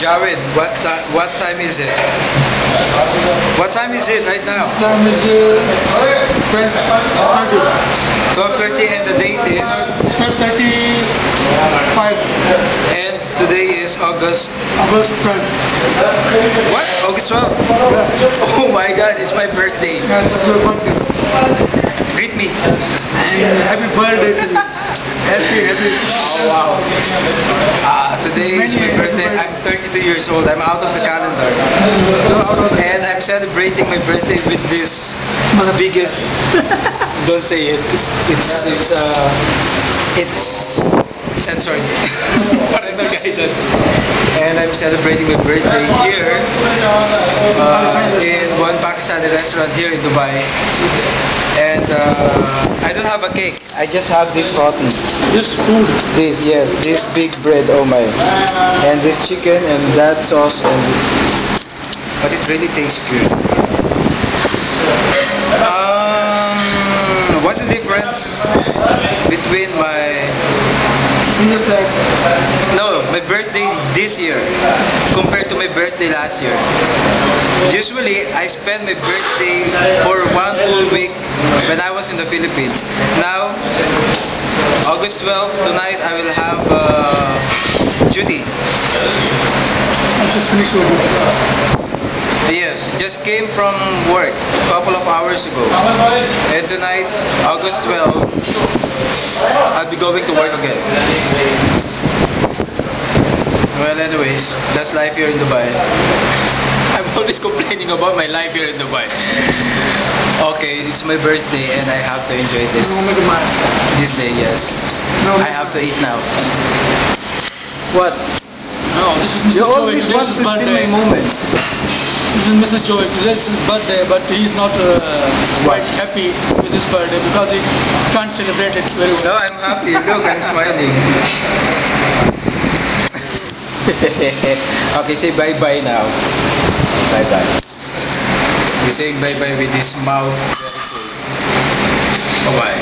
Jared, what time is it? What time is it right now? Time is 12:30 and the date is 12:35. and today is August 12th. what? August 12th? Oh my god, it's my birthday. Yes, it's your birthday. Greet me. And happy birthday to you. Happy. Oh wow. Today is my birthday. I'm 32 years old. I'm out of the calendar. And I'm celebrating my birthday with this biggest don't say it. It's censored. Parental guidance. And I'm celebrating my birthday here in one Pakistani restaurant here in Dubai. And I don't have a cake. I just have this rotten. This food. This, yes, this big bread, oh my. And this chicken and that sauce but it really tastes good. What's the difference between my birthday this year compared to my birthday last year? Usually I spend my birthday for 1 full week when I was in the Philippines. Now, August 12th, tonight I will have duty. I just finished your work. Yes, just came from work a couple of hours ago. And tonight, August 12th, I'll be going to work again. Well, anyways, that's life here in Dubai. I'm always complaining about my life here in Dubai. Okay, it's my birthday and I have to enjoy this day, yes. I have to eat now. What? No, this is Mr. You always want to steal my moment. This is Mr. Joy. This is his birthday, but he's not quite happy with his birthday because he can't celebrate it very well. No, I'm happy. Look, I'm smiling. Okay, say bye-bye now. Bye-bye. You're saying bye-bye with his mouth very full. Bye-bye.